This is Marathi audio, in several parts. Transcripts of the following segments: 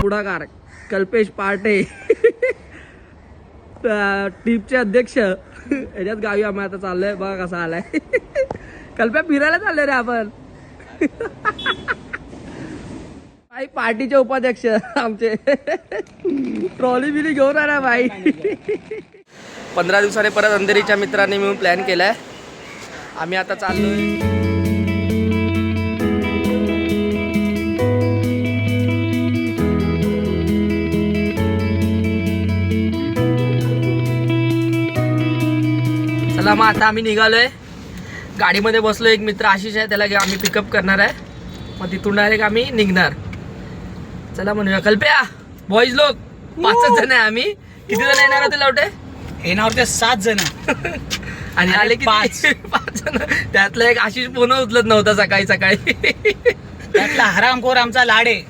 पुढाकार कल्पेश पार्टे टीपचे अध्यक्ष याच्यात गावी आम्ही आता चाललोय. बघा कसा आलाय. कल्प्या फिरायला चाललोय रे आपण. भाई पार्टीचे उपाध्यक्ष आमचे ट्रॉली बिली घेऊन आला भाई. 15 दिवसाने परत अंधेरीच्या मित्रांनी मिळून प्लॅन केलाय. आम्ही आता चाललोय. चला मग आता आम्ही निघालोय. गाडीमध्ये बसलो. एक मित्र आशिष आहे, त्याला आम्ही पिकअप करणार आहे. मग तिथून डायरेक्ट आम्ही निघणार. चला म्हणूया. कल्प्या बॉईज लोक 5 जण आहे आम्ही. किती जण येणार होते लवटे? येणार होते 7 जण आणि आले की 5 जण. त्यातला एक आशिष फोन उचलत नव्हता सकाळी सकाळी. त्यातला हरामखोर आमचा लाडे,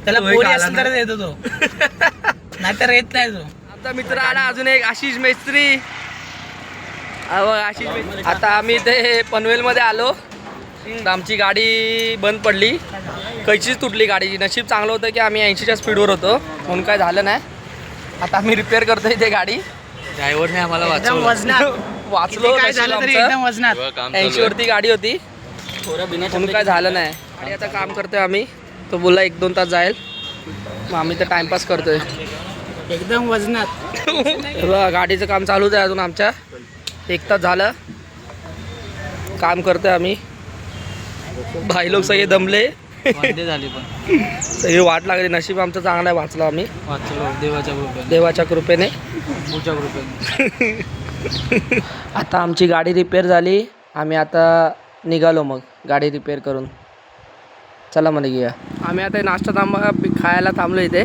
त्याला पोरी असेल तर येतो तो, नाहीतर येत नाही तो. आमचा मित्र आला अजून एक आशिष मेस्त्री. आशिष मेस्त्री. आता आम्ही इथे पनवेलमध्ये आलो. तर आमची गाडी बंद पडली. कैचीच तुटली गाडीची. नशीब चांगलं होतं की आम्ही 80च्या स्पीडवर होतो म्हणून काय झालं नाही. आता आम्ही रिपेअर करतोय इथे गाडी. ड्रायव्हरने आम्हाला वाचलो. काय झालं तरी एकदम वजनात. 80 वरती गाडी होती म्हणून काय झालं नाही. आणि आता काम करतोय आम्ही. तो बोलला 1-2 तास जाईल. मग आम्ही तर टाइमपास करतोय एकदम वजनात. गाडीचं काम चालूच आहे अजून. आमच्या 1 तास झालं काम करतोय आम्ही. भाई लोक सगळे दमले झाली पण सगळी वाट लागली. नशीब आमचं चांगलं आहे. वाचलो आम्ही देवाच्या कृपेने. आता आमची गाडी रिपेअर झाली. आम्ही आता निघालो मग गाडी रिपेअर करून. चला मला घेऊया. आम्ही आता नाश्ता खायला थांबलो इथे.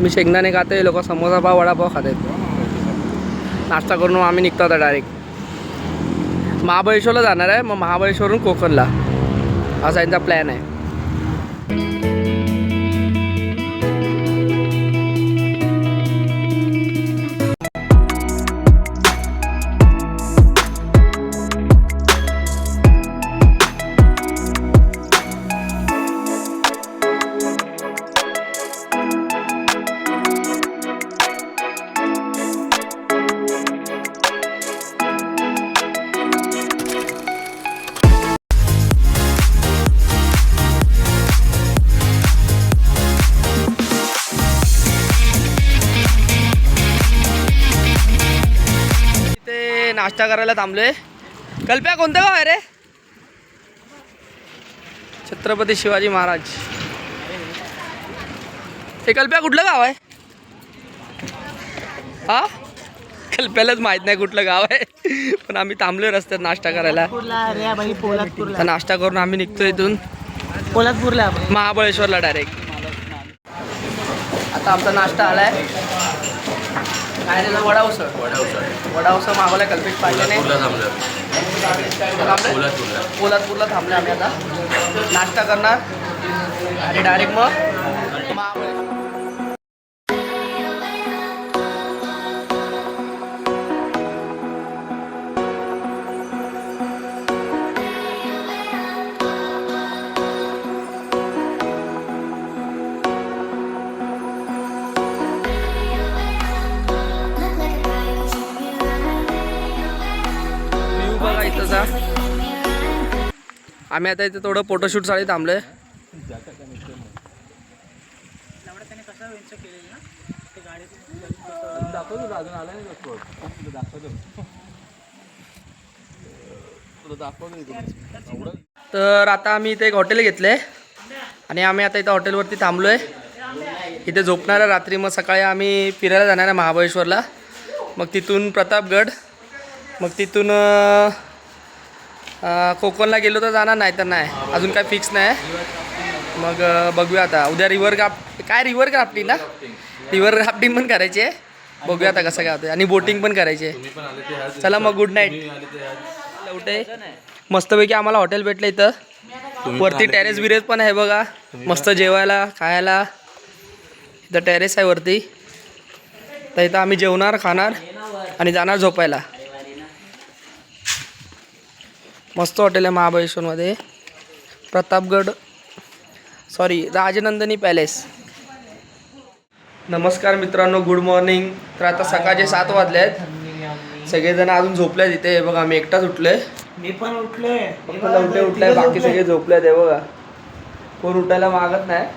मी शेंगदाणे खाते. लोक समोसा पाव वडापाव खाते. नाश्ता करून आम्ही निघतो आता डायरेक्ट महाबळेश्वरला जाणार आहे. मग महाबळेश्वरहून कोकणला असा यांचा प्लॅन आहे. नाश्ता करायला थांबलोय. कल्प्या कोणतं गाव आहे रे? छत्रपती शिवाजी महाराज. हे कल्प्या कुठलं गाव आहे? हा कल्प्यालाच माहित नाही कुठलं गाव आहे. पण आम्ही थांबलोय रस्त्यात नाश्ता करायला. पोलादपूरला नाश्ता करून आम्ही निघतो इथून पोलादपूरला महाबळेश्वरला डायरेक्ट. आता आमचा नाश्ता आलाय. काय रे? वडा उसळ मागवलाय कल्पेश पाहिजे. पोलादपूरला थांबले आम्ही. आता नाश्ता करणार आणि डायरेक्ट मग महाबळेश्वर. आम्ही आता इथे थोडं फोटोशूटसाठी थांबलोय. तर आता आम्ही इथे एक हॉटेल घेतले आणि आम्ही आता इथं हॉटेलवरती थांबलोय. इथे झोपणार आहे रात्री. मग सकाळी आम्ही फिरायला जाणार आहे महाबळेश्वरला. मग तिथून प्रतापगड. मग तिथून कोकणला गेलो तर जाणार, नाही तर नाही. अजून काय फिक्स नाही. मग बघूया आता. उद्या रिव्हर क्राफ्टिंग ना, रिव्हर क्राफ्टिंग पण करायची आहे. बघूया आता कसं काय होतं. आणि बोटिंग पण करायची आहे. चला मग गुड नाईट. उठे मस्तपैकी आम्हाला हॉटेल भेटलं इथं. वरती टेरेस बिरेस पण आहे बघा. मस्त जेवायला खायला. इथं टेरेस आहे वरती. तर इथं आम्ही जेवणार खाणार आणि जाणार झोपायला. मस्त हॉटेल आहे महाबळेश्वरमध्ये. Pratapgad sorry Rajnandini palace. नमस्कार मित्रांनो, गुड मॉर्निंग. तर आता सकाळचे 7 वाजले आहेत. सगळेजण अजून झोपले आहेत इथे. बघा मी एकटाच उठलोय. मी पण उठलोय. फक्त लवटे उठलाय, बाकी सगळे झोपले आहेत. बघा कोण उठायला मागत नाही.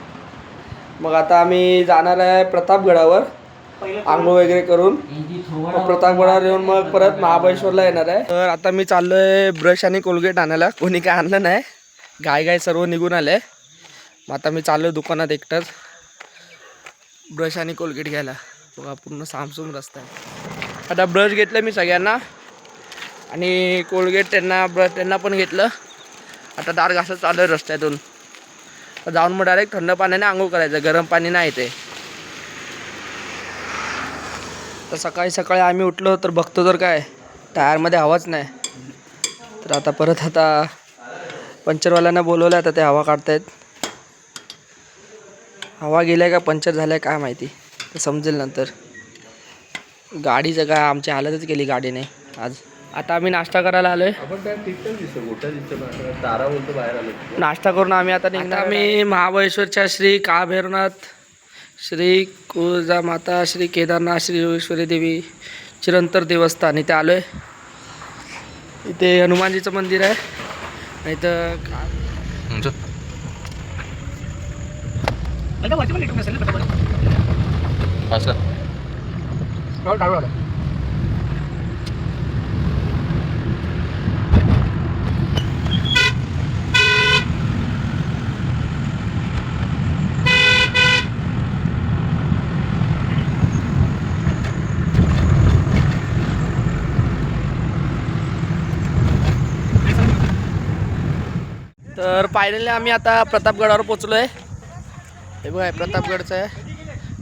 मग आता आम्ही जाणार आहे प्रतापगडावर आंघोळ वगैरे करून. मग प्रतापगडावर येऊन मग परत महाबळेश्वरला येणार आहे. तर आता मी चाललोय ब्रश आणि कोलगेट आणायला. कोणी काय आणलं नाही, गाय सर्व निघून आले. मग आता मी चाललोय दुकानात एकटाच ब्रश आणि कोलगेट घ्यायला. बघा पूर्ण सामसूम रस्ता आहे. आता ब्रश घेतलं मी सगळ्यांना आणि कोलगेट त्यांना पण घेतलं. आता दार घासत चालू आहे रस्त्यातून. जाऊन मग डायरेक्ट थंड पाण्याने आंघोळ करायचं, गरम पाणी नाही ते. तर सकाळी सकाळी आम्ही उठलो तर बघतो तर काय टायरमध्ये हवाच नाही. तर आता परत पंचरवाल्यांना बोलवलं. आता ते हवा काढतायत. हवा गेल्या का पंचर झाल्या काय माहिती, ते समजेल नंतर. गाडीचं काय आमची हालतच केली गाडीने आज. आता आम्ही नाश्ता करायला आलोय. नाश्ता करून आम्ही आता निघणार. आम्ही महाबळेश्वरच्या श्री काळभैरवनाथ, श्री कुळजामाता, श्री केदारनाथ, श्री योगेश्वरी देवी चिरंतर देवस्थान इथे आलोय. इथे हनुमानजीचं मंदिर आहे. नाही तर तर फायनली आम्ही आता प्रतापगडावर पोचलो आहे. हे बघा प्रतापगडचं आहे.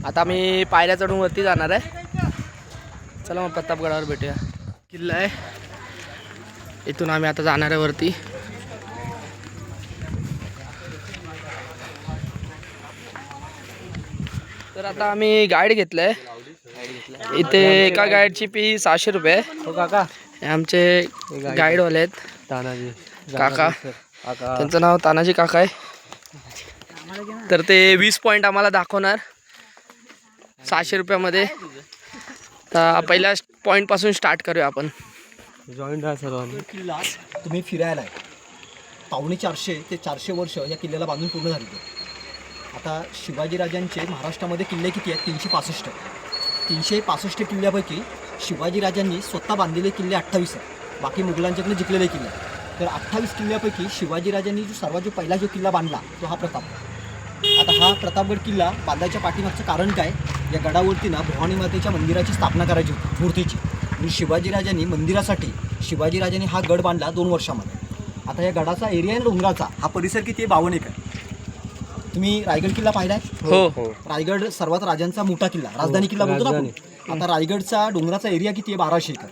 आता आम्ही पायऱ्या चढून वरती जाणार आहे. चला मग प्रतापगडावर भेटूया. किल्ला आहे, इथून आम्ही आता जाणार आहे वरती. तर आता आम्ही गाईड घेतलं आहे. इथे एका गाईडची फी 600 रुपये आहे. हो काका, हे आमचे गाईडवाले आहेत तानाजी काका. त्यांचं नाव तानाजी काका आहे. तर ते 20 पॉईंट आम्हाला दाखवणार 600 रुपयामध्ये. तर पहिल्या पॉईंटपासून स्टार्ट करूया आपण. जॉईंट आहे सर्वांनी. किल्ला तुम्ही फिरायला आहे. 450 ते 400 वर्ष या किल्ल्याला बांधून पूर्ण झाली. आता शिवाजीराजांचे महाराष्ट्रामध्ये किल्ले किती आहेत? 365. 365 किल्ल्यापैकी शिवाजीराजांनी स्वतः बांधलेले किल्ले 28 आहेत. बाकी मुघलांच्याकडे जिंकलेले किल्ले. तर 28 किल्ल्यापैकी शिवाजीराजांनी जो पहिला किल्ला बांधला तो हा प्रतापगड. आता हा प्रतापगड किल्ला बांधायच्या पाठीमागचं कारण काय? या गडावरती ना भवानी मातेच्या मंदिराची स्थापना करायची होती, मूर्तीची. आणि शिवाजीराजांनी हा गड बांधला 2 वर्षामध्ये. आता या गडाचा एरिया आहे डोंगराचा, हा परिसर किती आहे? 52 एकर. तुम्ही रायगड किल्ला पाहिलाय? हो. रायगड सर्वात राजांचा मोठा किल्ला, राजधानी किल्ला बोलतो ना आपण. आता रायगडचा डोंगराचा एरिया किती आहे? 1200 एकर.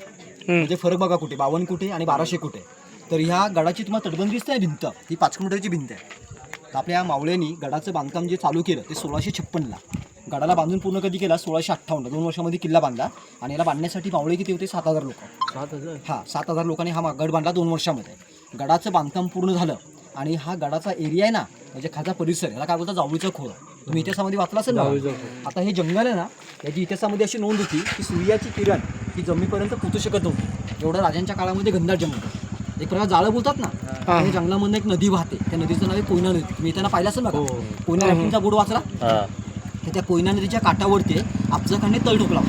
म्हणजे फरक बघा कुठे, 52 कुठे आणि 1200 कुठे. तर ह्या गडाची तुम्हाला तटबंदी दिसते आहे भिंत, ही 5 किलोमीटरची भिंत आहे. तर आपल्या मावळ्यांनी गडाचं बांधकाम जे चालू केलं ते 1656ला. गडाला बांधून पूर्ण कधी केला? 1658. 2 वर्षामध्ये किल्ला बांधला. आणि याला बांधण्यासाठी मावळे किती होते? 7000 लोक. 7000 लोकांनी हा गड बांधला 2 वर्षामध्ये. गडाचं बांधकाम पूर्ण झालं. आणि हा गडाचा एरिया आहे ना, म्हणजे खाजा परिसर, याला काय बोलतात? जावळीचं खोळ. तुम्ही इतिहासामध्ये वाचला असेल ना. आता हे जंगल आहे ना, याची इतिहासामध्ये अशी नोंद होती की सूर्याची किरण ही जमिनीपर्यंत पोहोचू शकत नव्हती. एवढं राजांच्या काळामध्ये घनदाट जंगल. एक प्रकार जाळं बोलतात ना, आणि जंगलामधून एक नदी वाहते. त्या नदीचं नाव आहे कोयना नदी. तुम्ही इथं पाहिलं असेल बघा, कोयना राफ्टिंगचा बोर्ड वाचला. त्या कोयना नदीच्या काठावरती अफजल खानने तळ ठोकला.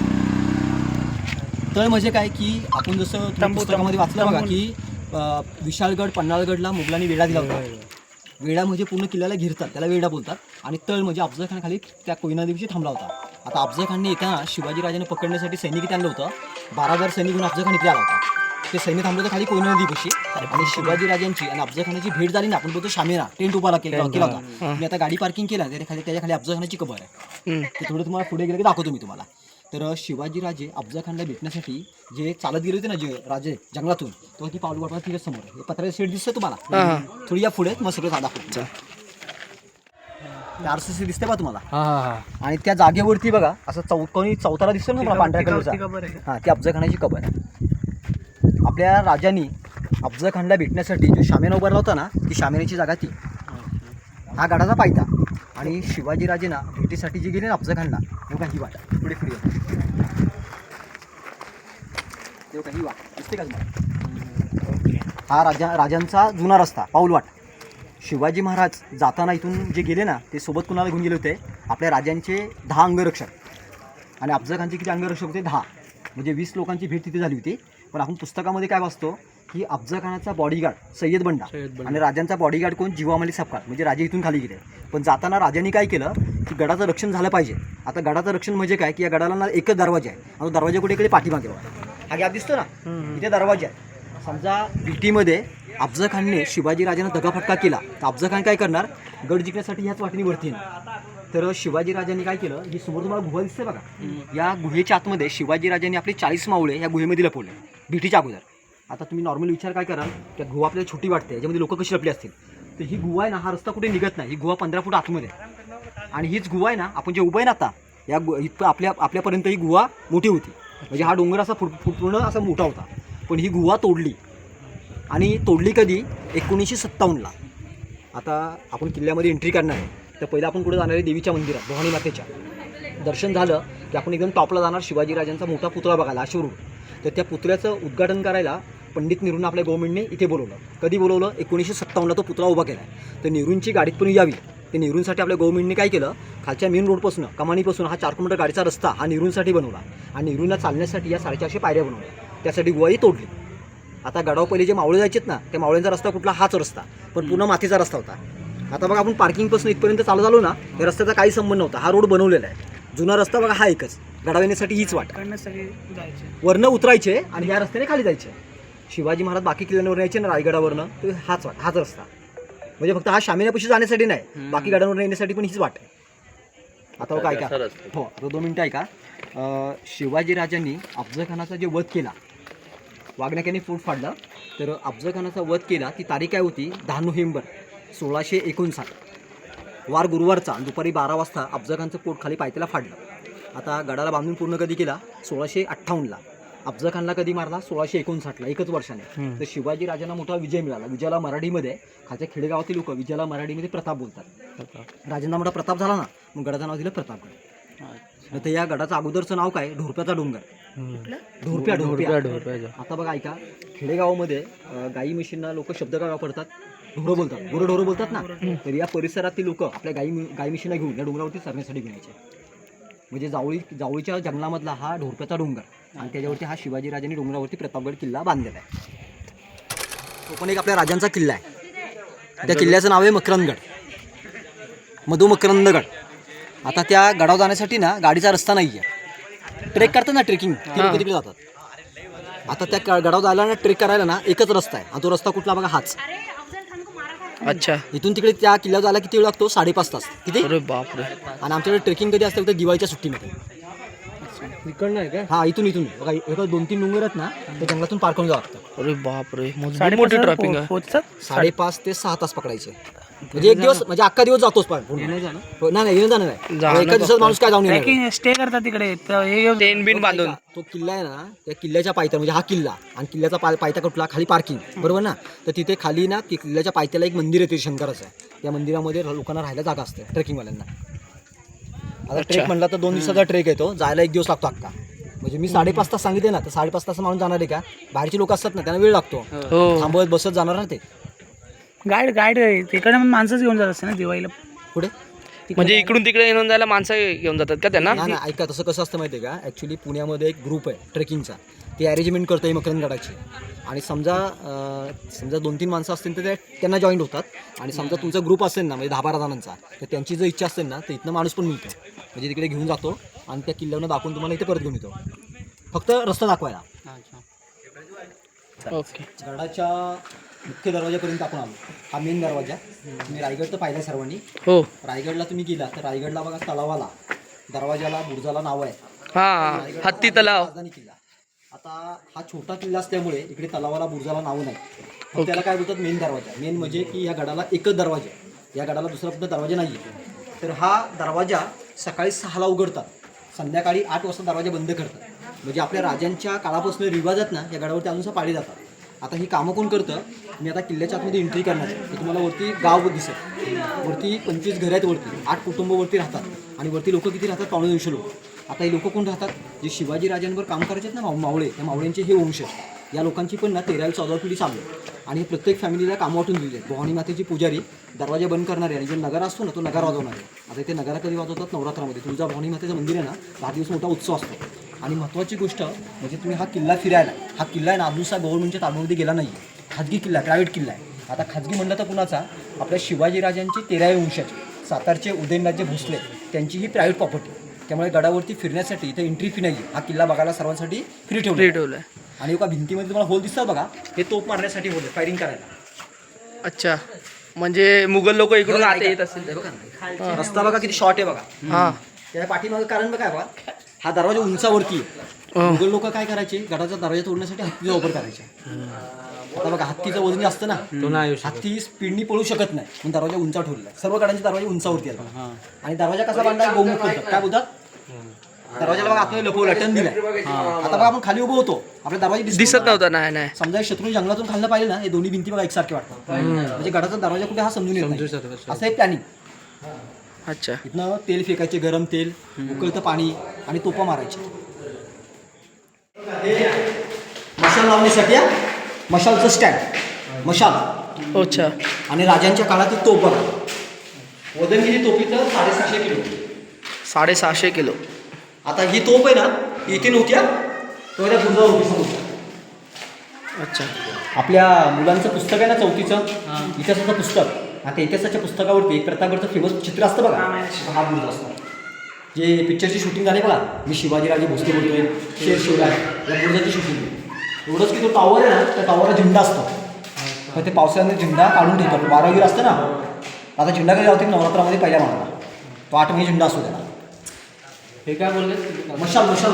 तळ म्हणजे काय की आपण जसं पुस्तकामध्ये वाचलं बघा की विशाळगड, पन्हाळगडला मुघलांनी वेढा दिला होता. वेढा म्हणजे पूर्ण किल्ल्याला घेरतात, त्याला वेढा बोलतात. आणि तळ म्हणजे अफजल खान खाली त्या कोयना नदीशी थांबला होता. आता अफजल खानने येताना शिवाजीराजांनी पकडण्यासाठी सैनिक आणलं होतं. 12,000 सैनिक घेऊन अफजल खान इथे आला होता. ते सैनिक थांबलं होतं खाली कोयना नदीपाशी. आणि शिवाजीराजांची आणि अफजल खानाची भेट झाली ना, आपण बोलतो शामेरा, टेंट उभा केला होता. मी आता गाडी पार्किंग केला, त्याच्या खाली अफजल खानाची कबर आहे. ते थोडं तुम्हाला पुढे गेलं की दाखवतो मी तुम्हाला. तर शिवाजीराजे अफजल खानला भेटण्यासाठी जे चालत गेले होते ना, जे राजे जंगलातून, तो ती पाऊल वाटवा तिच्या समोर. हे पत्र्याचं शेड दिसतं तुम्हाला, थोडी या पुढे मग सगळं दाखवतो. RCC दिसते बा तुम्हाला. आणि त्या जागेवरती बघा असं चौतारा दिसतो ना पांढऱ्या कलरचा, हा, ती अफजल खानाची कबर आहे. आपल्या राजांनी अफजल खानला भेटण्यासाठी जो शामेना उभारला होता ना, ती शामेनाची जागा ती. हा गडाचा पायथा. आणि शिवाजीराजे ना भेटीसाठी जे गेले ना अफजलखानला, तेव्हा ही वाट पुढे फिरूया, तेव्हा ही वाट दिसते का तुम्हाला? हा राजांचा जुना रस्ता, पाऊलवाट. शिवाजी महाराज जाताना इथून जे गेले ना ते सोबत कुणाला घेऊन गेले होते? आपल्या राजांचे 10 अंगरक्षक आणि अफजलखानचे किती अंगरक्षक होते? 10. म्हणजे 20 लोकांची भेट तिथे झाली होती. पण आपण पुस्तकामध्ये काय वाचतो की अफजलखानाचा बॉडीगार्ड सय्यद बंडा आणि राजांचा बॉडीगार्ड कोण? जीवाम अली सफकार. म्हणजे राजे इथून खाली गेले. पण जाताना राजांनी काय केलं की गडाचं रक्षण झालं पाहिजे. आता गडाचं रक्षण म्हणजे काय की या गडाला ना एकच दरवाजा आहे आणि तो दरवाजा कुठे पाठीमागे हा गॅप दिसतो ना, इथे दरवाजा आहे. समजा भेटीमध्ये अफजलखानने शिवाजीराजांना दगाफटका केला तर अफजलखान काय करणार? गड जिंकण्यासाठी ह्याच वाटेने वरती येणार. तर शिवाजीराजांनी काय केलं, ही समोर तुम्हाला गुहा दिसते बघा, या गुहेच्या आतमध्ये शिवाजीराजांनी आपले 40 मावळे या गुहेमध्ये लपवले भेटीच्या अगोदर. आता तुम्ही नॉर्मल विचार काय कराल की गुहा आपल्याला छोटी वाटते, याच्यामध्ये लोक कशी लपली असतील? तर ही गुहा आहे ना, हा रस्ता कुठे निघत नाही, ही गुहा 15 फूट आतमध्ये आहे. आणि हीच गुहा आहे ना, आपण जे उभं आहे ना आता या इथं आपल्यापर्यंत ही गुहा मोठी होती. म्हणजे हा डोंगर असा पूर्ण असा मोठा होता. पण ही गुहा तोडली. आणि तोडली कधी? 1957ला. आता आपण किल्ल्यामध्ये एंट्री करणार आहे तर पहिलं आपण कुठे जाणार आहे? देवीच्या मंदिरात, भवानी मातेच्या. दर्शन झालं की आपण एकदम टॉपला जाणार शिवाजीराजांचा मोठा पुतळा बघायला अश्वरूढ. तर त्या पुतळ्याचं उद्घाटन करायला पंडित नेहरूंना आपल्या गव्हर्नमेंटने इथे बोलवलं. कधी बोलवलं? 1957ला तो पुतळा उभा केला आहे. तर नेहरूंची गाडीत पण यावी, ते नेहरूंसाठी आपल्या गव्हर्नमेंटने काय केलं, खालच्या मेन रोडपासून कमानीपासून हा 4 किलोमीटर गाडीचा रस्ता हा नेहरूंसाठी बनवला. आणि नेहरूंना चालण्यासाठी या 450 पायऱ्या बनवल्या. त्यासाठी गुहाही तोडली. आता गडावर पहिले जे मावळे जायचेत ना, त्या मावळ्यांचा रस्ता कुठला? हाच रस्ता, पण पूर्ण मातीचा रस्ता होता. आता बघा आपण पार्किंगपासून इथपर्यंत चालू झालो ना, त्या रस्त्याचा काही संबंध नव्हता. हा रोड बनवलेला आहे. जुना रस्ता बघा हा एकच, गडावर येण्यासाठी हीच वाट. वरनं उतरायचे आणि या रस्त्याने खाली जायचे. शिवाजी महाराज बाकी किल्ल्यांवर यायचे ना रायगडावरनं, तर हाच वाट, हाच रस्ता. म्हणजे फक्त हा शामियानापाशी जाण्यासाठी नाही, बाकी गडावर येण्यासाठी पण हीच वाट आहे. आता काय का हो 2 मिनटं आहे का? शिवाजीराजांनी अफजलखानाचा जे वध केला, वाघनख्याने पोट फाडलं, तर अफजलखानाचा वध केला ती तारीख काय होती? 10 नोव्हेंबर 1659, वार गुरुवारचा. दुपारी 12 वाजता अफजलखानचं पोट खाली पायथ्याला फाडलं. आता गडाला बांधून पूर्ण कधी केला? 1658ला. अफजलखानला कधी मारला? 1659ला, एकच वर्षाने. तर शिवाजीराजांना मोठा विजय मिळाला. विजयाला मराठीमध्ये खालच्या खेडेगावातील लोक विजयाला मराठीमध्ये प्रताप बोलतात. राजांना मोठा प्रताप झाला ना, मग गडाचं नाव दिलं प्रतापगड. तर या गडाचं अगोदरचं नाव काय? ढोरप्याचा डोंगर. ढोरप्या. आता बघा ऐका, खेडेगावामध्ये गाई म्हशींना लोक शब्द काय वापरतात? ढोरं बोलतात, ढोरं बोलतात ना. तर या परिसरातील लोक आपल्या गाई म्हशींना घेऊन या डोंगरावरती चरण्यासाठी घेऊन यायचे. म्हणजे जावळीच्या जंगलामधला हा ढोरप्याचा डोंगर आणि त्याच्यावरती हा शिवाजीराजांनी डोंगरावरती प्रतापगड किल्ला बांधलेला आहे. तो पण एक आपल्या राजांचा किल्ला आहे. त्या किल्ल्याचं नाव आहे मकरंदगड, मधुमकरंदगड. आता त्या गडावर जाण्यासाठी ना गाडीचा रस्ता नाही आहे. ट्रेक करतात ना, ट्रेकिंग तिकडे जातात. आता त्या गडावर जायला ना, ट्रेक करायला ना एकच रस्ता आहे. आणि तो रस्ता कुठला बघा? हाच. अच्छा. इथून तिकडे त्या किल्ल्यावर जायला किती वेळ लागतो? 5.5 तास. किती? अरे बापरे. आणि आमच्याकडे ट्रेकिंग कधी असतं? तर दिवाळीच्या सुट्टीमध्ये. इकडनं आहे का? हा, इथून बघा, एका 2-3 डोंगर आहेत ना, त्या जंगलातून पार करून जावं लागतं. अरे बापरे, मोठी ट्रॅफिक आहे. 5.5 ते 6 तास पकडायचे. म्हणजे एक दिवस, म्हणजे अख्खा दिवस जातोच. पण नाही येणं जाणं नाही. एका दिवसात माणूस काय जाऊन येणार? स्टे करतात तिकडे. टेन बिन बांधून. तो किल्ला आहे ना, त्या किल्ल्याच्या पायथ्याला, म्हणजे हा किल्ला आणि किल्ल्याचा पायथा कुठला? खाली पार्किंग, बरोबर ना. तर तिथे खाली ना किल्ल्याच्या पायथ्याला एक मंदिर आहे, ते शंकराचं आहे. त्या मंदिरामध्ये लोकांना राहायला जागा असते ट्रेकिंगवाल्यांना. आता ट्रेक म्हणला तर 2 दिवसाचा ट्रेक येतो, जायला 1 दिवस लागतो अख्खा. म्हणजे मी 5.5 तास सांगितले ना, तर 5.5 तास माणूस जाणार आहे का? बाहेरचे लोक असतात ना, त्यांना वेळ लागतो, थांबवत बसत जाणार ना ते. गाईड तिकडे माणसंच घेऊन जात असते ना दिवाळीला. पुढे म्हणजे इकडून तिकडे येऊन जायला माणसं घेऊन जातात का त्यांना? नाही, ऐका, तसं कसं असतं माहिती आहे का? ॲक्च्युली पुण्यामध्ये एक ग्रुप आहे ट्रेकिंगचा, ते अरेंजमेंट करतो आहे मकरंदगडाची. आणि समजा 2-3 माणसं असतील तर त्यांना जॉईंट होतात. आणि समजा तुमचा ग्रुप असेल ना, म्हणजे 10-12 जणांचा, तर त्यांची जर इच्छा असेल ना, तर इथनं माणूस पण मिळतो. म्हणजे तिकडे घेऊन जातो आणि त्या किल्ल्यावर दाखवून तुम्हाला इथे परत घेऊन येतो, फक्त रस्ता दाखवायला. ओके. गडाच्या मुख्य दरवाजापर्यंत आपण आलो. हा मेन दरवाजा. तुम्ही रायगड तर पाहिला सर्वांनी. हो. रायगडला तुम्ही गेला तर रायगडला बघा तलावाला, दरवाजाला, बुर्जाला नाव आहे. हा, हत्ती तलाव. राजधानी किल्ला. आता हा छोटा किल्ला असल्यामुळे इकडे तलावाला, बुर्जाला नाव नाही. मग त्याला काय बोलतात? मेन दरवाजा. मेन म्हणजे की या गडाला एकच दरवाजा आहे, या गडाला दुसरा कुठला दरवाजा नाही आहे. तर हा दरवाजा सकाळी 6ला उघडतात, संध्याकाळी 8 वाजता दरवाजा बंद करतात. म्हणजे आपल्या राजांच्या काळापासून रिवाजात ना या गडावरती अजून पाळले जातात. आता ही कामं कोण करतं, मी आता किल्ल्याच्या आतमध्ये एंट्री करणार आहे. तर तुम्हाला वरती गाव दिसत, वरती 25 घरं आहेत, वरती 8 कुटुंब वरती राहतात आणि वरती लोक किती राहतात, 250 लोक. आता हे लोक कोण राहतात, जे शिवाजी राजांवर काम करायचे आहेत ना मावळे, त्या मावळ्यांचे हे वंश आहेत. या लोकांची पण ना 13वी-14वी पिढी चालू आहे आणि प्रत्येक फॅमिलीला कामं वाटून दिली आहेत. भवानी मातेची पुजारी दरवाजा बंद करणारे आणि जो नगारा असतो ना तो नगारा वाजवणार आहे. आता इथे नगारा कधी वाजवतात, नवरात्रामध्ये. तुळजा भवानी मातेचं मंदिर आहे ना, 10 दिवस मोठा उत्सव असतो. आणि महत्त्वाची गोष्ट म्हणजे तुम्ही हा किल्ला फिरायला, हा किल्ला आहे ना अजूनचा गव्हर्नमेंटच्या ताब्यामध्ये गेला नाही, खाजगी किल्ला आहे, प्रायव्हेट किल्ला आहे. आता खाजगी म्हणलं तर कुणाचा, आपल्या शिवाजीराजांची 13व्या वंशाची सातारचे उदयनराजे भोसले त्यांची ही प्रायव्हेट प्रॉपर्टी. त्यामुळे गडावरती फिरण्यासाठी इथे एंट्री फी नाही, हा किल्ला बघायला सर्वांसाठी फ्री ठेवला. आणि एका भिंतीमध्ये तुम्हाला होल दिसतात बघा, हे तोप मारण्यासाठी होल, फायरिंग करायला. अच्छा, म्हणजे मुघल लोक इकडून आत येत असतील तर. बघा रस्ता बघा किती शॉर्ट आहे बघा. हां, त्या पाठीमागं कारण बघा बघा, हा दरवाजा उंचावरती आहे. मुघल लोक काय करायचे, गडाचा दरवाजा तोडण्यासाठी हत्तीचा वापर करायचे. आता बघा हत्तीचं वजन जास्त ना, हत्ती स्पीडनी पळू शकत नाही, म्हणून दरवाजा उंचा ठेवलेला आहे. सर्व गडांचे दरवाजे उंचावरती आहेत. आणि दरवाजा कसा बांधला, गोमुख बोलतात. काय बोलतात, दरवाजाला बघा आतमध्ये लपवलं, टन दिलाय. आता बघा आपण खाली उभं होतो, आपल्या दरवाजा दिसत नव्हता. नाही समजा शत्रू जंगलातून खाल्लं पाहिजे ना, हे दोन्ही भिंती बघा एकसारखे वाटतात. म्हणजे गडाचा दरवाजा कुठे हा समजून येत नाही. असं एक प्लॅनिंग. अच्छा, इथनं तेल फेकायचे, गरम तेल, उकळतं पाणी आणि तोपा मारायचे. मशाल लावण्यासाठी मशालचं स्टँड, मशाल. अच्छा. आणि राजांच्या काळात ही तोप बघा, वजन किती तोपीचं, 750 किलो. 750 किलो. आता ही तोप आहे ना, इथे नव्हत्या तो त्या गुंजावर होती समोर. अच्छा. आपल्या मुलांचं पुस्तक आहे ना 4थीचं इतिहासाचं पुस्तक, आता इतिहासाच्या पुस्तकावरती एक प्रतापगडचं फेमस चित्र असतं बघा, हा बुरुज असतो. जे पिक्चरची शूटिंग झाली बघा, मी शिवाजीराजे भोसले बोलतोय, शेर शिवराय, या बुरुजाची शूटिंग. एवढंच की तो टॉवर आहे ना, त्या टॉवरला झेंडा असतो. तर ते पावसाळ्यामध्ये झेंडा काढून ठेवतात, वारावीर असतं ना. आता झेंडा कधी लावते, नवरात्रामध्ये पहिल्या मानाला तो 8 महिने झेंडा असतो त्याला. हे काय बोलले, मशाल लावायचं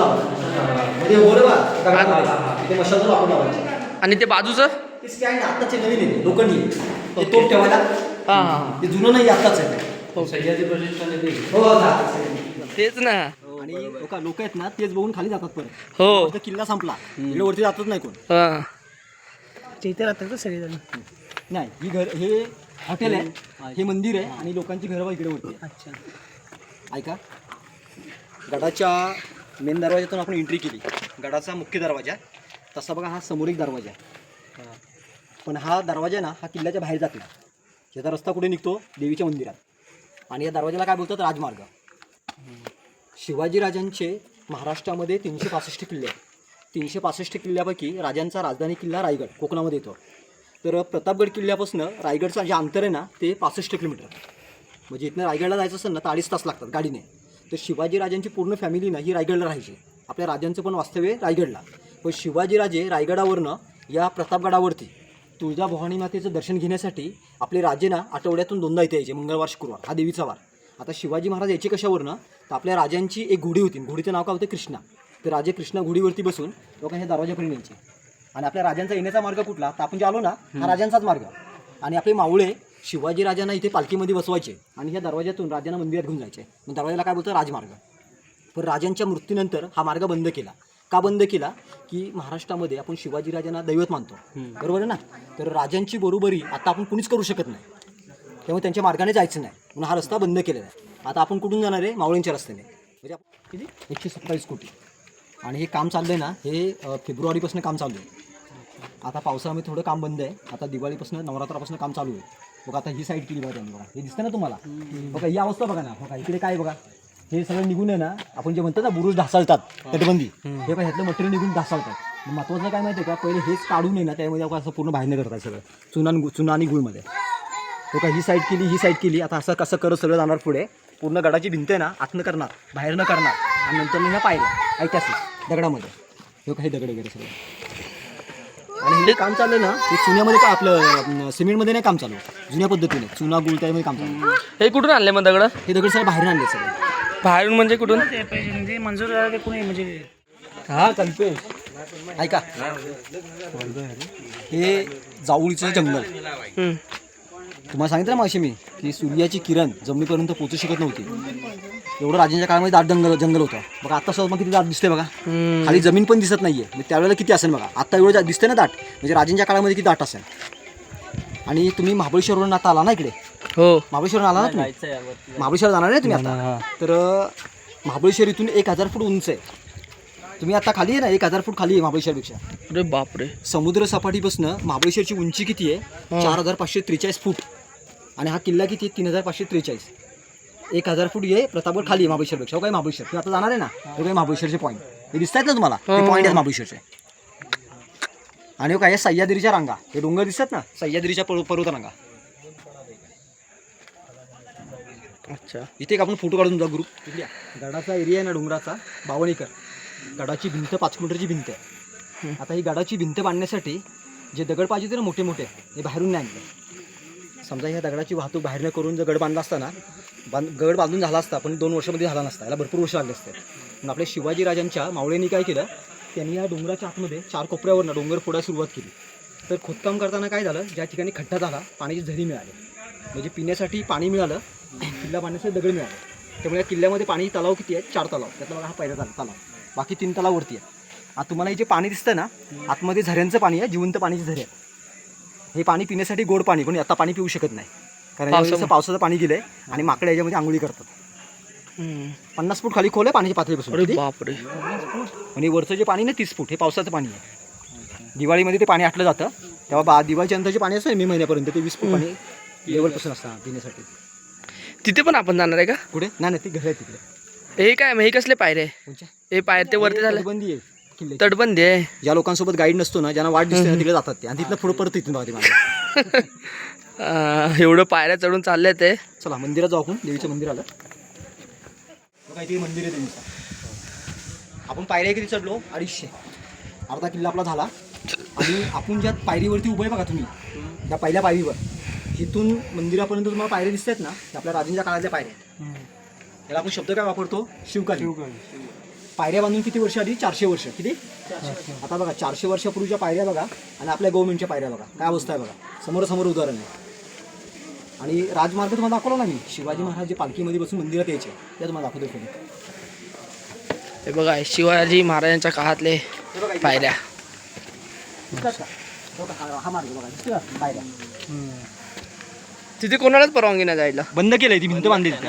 म्हणजे बोल बा, ते मशालचं वापर लावायचं. आणि ते बाजूचं ते स्टँड आत्ताचे नवीन आहे, लोखंडी आहे. ते तोप ठेवायला, हां हां, ते जुनं नाही, आत्ताच आहे. सह्याद्री प्रतिष्ठान ते. हो, तेच ना. आणि लोक आहेत ना, तेच बघून खाली जातात परत. हो. फक्त किल्ला संपला, इकडे वरती जातच नाही कोण. हां, ते इथे राहतात का सगळेजण? नाही, ही घर, हे हॉटेल आहे, हे मंदिर आहे आणि लोकांची घरं इकडे वरती आहे. अच्छा. ऐका, गडाच्या मेन दरवाज्यातून आपण एंट्री केली, गडाचा मुख्य दरवाजा तसा बघा हा समोर एक दरवाजा आहे. पण हा दरवाजा ना, हा किल्ल्याच्या बाहेर जात नाही. याचा रस्ता कुठे निघतो, देवीच्या मंदिरात. आणि या दरवाजाला काय बोलतात, राजमार्ग. शिवाजीराजांचे महाराष्ट्रामध्ये 365 किल्ले आहेत. 365 किल्ल्यापैकी राजांचा राजधानी किल्ला रायगड कोकणामध्ये येतो. तर प्रतापगड किल्ल्यापासून रायगडचं जे अंतर आहे ना, ते 65 किलोमीटर. म्हणजे इथनं रायगडला जायचं असेल ना तर 2.5 तास लागतात गाडीने. तर शिवाजीराजांची पूर्ण फॅमिली ना ही रायगडला राहायची. आपल्या राजांचं पण वास्तव्य रायगडला. पण शिवाजीराजे रायगडावरनं या प्रतापगडावरती तुळजा भवानी मातेचं दर्शन घेण्यासाठी आपले राजे ना आठवड्यातून 2दा इथे यायचे, मंगळवार शुक्रवार, हा देवीचा वार. आता शिवाजी महाराज यायचे कशावरनं, तर आपल्या राजांची एक घोडी होती, घोडीचं नाव काय होतं, कृष्णा. तर राजे कृष्णा घोडीवरती बसून लोकांनी हे दरवाजापर्यंत यायचे. आणि आपल्या राजांचा येण्याचा मार्ग कुठला, तर आपण जे आलो ना, हा राजांचाच मार्ग. आणि आपले मावळे शिवाजीराजांना इथे पालखीमध्ये बसवायचे आणि ह्या दरवाज्यातून राजांना मंदिरात घेऊन जायचे. मग दरवाजाला काय बोलतं, राजमार्ग. पण राजांच्या मृत्यूनंतर हा मार्ग बंद केला. का बंद केला, की महाराष्ट्रामध्ये आपण शिवाजीराजांना दैवत मानतो, बरोबर आहे ना. तर राजांची बरोबरी आता आपण कुणीच करू शकत नाही, त्यामुळे त्यांच्या मार्गाने जायचं नाही, म्हणून हा रस्ता बंद केलेला आहे. आता आपण कुठून जाणार आहे, मावळींच्या रस्त्याने. म्हणजे किती 127 कोटी. आणि हे काम चाललं आहे ना, हे फेब्रुवारीपासून काम चालू आहे. आता पावसाळ्यामध्ये थोडं काम बंद आहे, आता दिवाळीपासून नवरात्रापासून काम चालू आहे. बघा आता ही साईड केली बघा त्यांनी, बघा हे दिसतं ना तुम्हाला, बघा ही अवस्था बघा ना. बघा इकडे काय बघा, हे सगळं निघून आहे ना, आपण जे म्हणतो ना बुरुज ढासळतात तटबंदी, हे बघा ह्यातलं मटेरियल निघून ढासळतात. महत्त्वाचं काय माहिती आहे का, पहिले हेच काढून आहे ना, त्यामध्ये आपण असं पूर्ण बाहेरनं करतात सगळं चुना आणि गुळमध्ये. बघा ही साईड केली, ही साईड केली. आता असं कसं करत सगळं जाणार पुढे, पूर्ण गडाची भिंत आहे ना आतनं करणार, बाहेरनं करणार आणि नंतर मी ह्या पाहिलं ऐतिहासिक दगडामध्ये. हे काही दगड वगैरे सगळं. आणि हे काम चाललं ना, हे चुन्यामध्ये का आपलं सिमेंटमध्ये नाही काम चालू, जुन्या पद्धतीने चुना गुळ त्यामध्ये काम चालू. हे कुठून आणले मग दगड? हे दगड सगळं बाहेर आणले सगळे. बाहेरून म्हणजे कुठून? ते पैसे म्हणजे मंजूर झालं ते कोणी, म्हणजे हा कल्पेश, ऐका, हे जाऊळीचं जंगल. तुम्हाला सांगितलं ना मावशी मी, की सूर्याची किरण जमिनीपर्यंत पोहोचू शकत नव्हती. एवढं राजांच्या काळामध्ये दाट जंगल होतं बघा. आता सुद्धा मग किती दाट दिसते बघा. खाली जमीन पण दिसत नाहीये. म्हणजे त्यावेळेला किती असेल बघा. आता एवढं दिसते ना दाट, म्हणजे राजांच्या काळामध्ये किती दाट असेल. आणि तुम्ही महाबळेश्वरवरून आता आला ना इकडे, हो महाबळेश्वरला आला ना तुम्ही, महाबळेश्वर जाणार आहे तुम्ही आता. तर महाबळेश्वर इथून 1000 फूट उंच आहे. तुम्ही आता खाली आहे ना, 1000 फूट खाली आहे महाबळेश्वरपेक्षा. अरे बापरे. समुद्र सपाटीपासून महाबळेश्वरची उंची किती आहे? 4543 फूट. आणि हा किल्ला किती? 3543. 1000 फूट ये प्रतापगड खाली आहे महाबळेश्वरपेक्षा. काय महाबळेश्वर तुम्ही आता जाणार आहे ना, हे काय महाबळेश्वरचे पॉईंट हे दिसत आहेत ना तुम्हाला, हे पॉईंट आहेत महाबळेश्वरचे. आणि काय सह्याद्रीच्या रांगा, हे डोंगर दिसतात ना, सह्याद्रीच्या पर्वत रांगा. अच्छा. इथे एक आपण फोटो काढून जा ग्रुप. इथल्या गडाचा एरिया आहे ना डोंगराचा 52 एकर. गडाची भिंत 5 किलोमीटरची भिंत आहे. आता ही गडाची भिंत बांधण्यासाठी जे दगड पाहिजे होते ना मोठे मोठे, हे बाहेरून नाही आणले. समजा ह्या दगडाची वाहतूक बाहेरनं करून जर गड बांधला असता ना, गड बांधून झाला असता, पण 2 वर्षामध्ये झाला नसता. याला भरपूर वर्ष लागले असते. पण आपल्या शिवाजी राजांच्या मावळ्यांनी काय केलं, त्यांनी या डोंगराच्या आतमध्ये 4 कोपऱ्यावरनं डोंगर फोडायला सुरुवात केली. तर खोदकाम करताना काय झालं, ज्या ठिकाणी खड्डा झाला पाण्याची झरी मिळाली, म्हणजे पिण्यासाठी पाणी मिळालं, किल्ला बांधण्यासाठी दगड मिळाले. त्यामुळे या किल्ल्यामध्ये पाणी तलाव किती आहेत? 4 तलाव. त्यातला बघा हा पहिला तलाव, बाकी 3 तलाव वरती आहे. आता तुम्हाला हे जे पाणी दिसतं ना, आतमध्ये झऱ्यांचं पाणी आहे, जिवंत पाण्याची झरे आहे. हे पाणी पिण्यासाठी गोड पाणी, पण आता पाणी पिऊ शकत नाही, कारण यावेळेस पावसाचं पाणी गेलंय आणि माकडे याच्यामध्ये आंघोळी करतात. 50 फूट खाली खोल आहे पाण्याची पातळीपासून. अरे बापरे. आणि वरचं जे पाणी ना 30 फूट, हे पावसाचं पाणी आहे. दिवाळीमध्ये ते पाणी आटलं जातं, तेव्हा दिवाळीच्या नंतरचे पाणी असतं मे महिन्यापर्यंत, ते 20 फूट पाणी लेवलपासून असतं पिण्यासाठी. तिथे पण आपण जाणार आहे का? पुढे नाही ते घर आहे तिकडे. हे काय हे कसले पायरे आहे? कोणच्या? हे पायरे ते वरती झाले. तटबंदी आहे किल्ले. तटबंदी आहे. ज्या लोकांसोबत गाईड नसतो ना, ज्यांना वाट दिसते ना, तिकडे जातात ते, आणि तिथनं पुढे परत इथून बघा ते मागे. एवढं पायऱ्या चढून चालले ते. चला मंदिरात जाऊ आपण, देवीच्या मंदिराला. काहीतरी मंदिर आहे त्यांचं. आपण पायऱ्या किती चढलो? 250. अर्धा किल्ला आपला झाला. आणि आपण ज्या पायरीवरती उभं आहे बघा तुम्ही, त्या पहिल्या पायरीवर, इथून मंदिरापर्यंत तुम्हाला पायऱ्या दिसत आहेत ना, त्या आपल्या राजांच्या काळातल्या पायऱ्या आहेत. याला आपण शब्द काय वापरतो? शिवकाली. पायऱ्या बांधून किती वर्ष आधी? 400 वर्ष. किती? आता बघा 400 वर्षापूर्वीच्या पायऱ्या बघा आणि आपल्या गव्हर्नमेंटच्या पायऱ्या बघा, काय अवस्था आहे बघा. समोरासमोर उदाहरण आहे. आणि राजमार्ग तुम्हाला दाखवला ना मी, शिवाजी महाराज जे पालखीमध्ये बसून मंदिरात यायचे, त्या तुम्हाला दाखवतो फोटो. हे बघा शिवाजी महाराजांच्या काळातले पायऱ्या. हा मार्ग बघा, दिसतो का पायऱ्या? तिथे कोणालाच परवानगी नाही जायला. बंद केलंय, ती भिंत बांधली तिथे.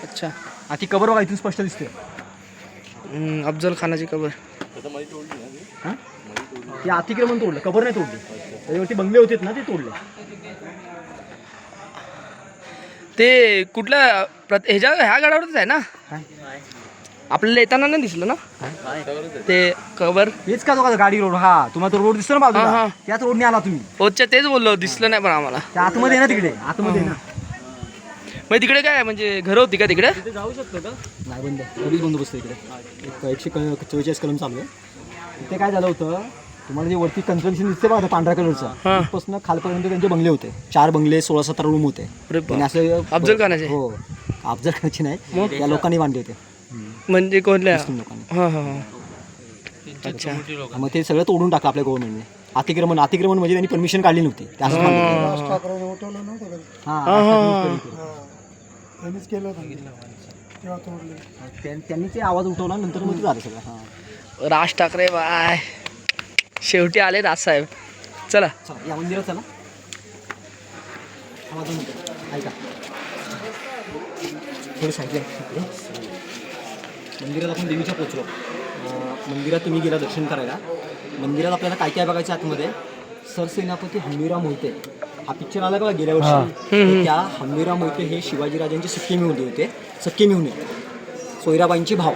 अच्छा. हा ती कबर बघा, इथून स्पष्ट दिसते. अफजल खानाची कबर. ते अतिक्रमण तोडलं, कबर नाही तोडली. त्याच्यावरती बंगले होते ना, ते तोडले. ते कुठल्या ह्या गडावरच आहे ना? आपल्याला येताना नाही दिसलं ना ते कबर? हेच का तो गाडी रोड? हा तुम्हाला तो रोड दिसतो ना बाजूला, त्याच रोडने आला तुम्ही. होच्या तेच बोललो, दिसलं नाही पण आम्हाला. त्या आतमध्ये ना, तिकडे आतमध्ये ना. मग तिकडे काय म्हणजे घर होती का तिकडे? जाऊ शकतो का? नाही, बंद. पोलीस बंदोबस्त इकडे. 144 कलम चालू आहे. इथे काय झालं होतं, तुम्हाला जे वरती कन्स्ट्रक्शन दिसते बघा पांढऱ्या कलरचं, तिथपासून खालपर्यंत त्यांचे बंगले होते. 4 बंगले, 16-17 रूम होते. असं अफजल खानाचे? हो, अफजल खानाचे नाही, या लोकांनी बांधले होते. म्हणजे कोणत्या? लोकांनी. हां हां. अच्छा. मग ते सगळं तोडून टाकलं आपल्या गव्हर्नमेंटने. अतिक्रमण म्हणजे त्यांनी परमिशन काढली नव्हती. त्यांनी ते आवाज उठवला, नंतर मग ते झालं सगळं. राज ठाकरे बाय शेवटी आले राजसाहेब. चला चला या मंदिरात चला. ऐका थोडं साईडला. मंदिरात आपण देवीच्या पोचलो. मंदिरात तुम्ही गेला दर्शन करायला. मंदिरात आपल्याला काय काय बघायचं आतमध्ये? सरसेनापती हंबीरराव मोहिते हा पिक्चर आला बघा गेल्या वर्षी. त्या हंबीरराव मोहिते हे शिवाजीराजांचे सख्खे मेहुणे होते. सख्खे मेहुणे, सोयराबाईंचे भाव.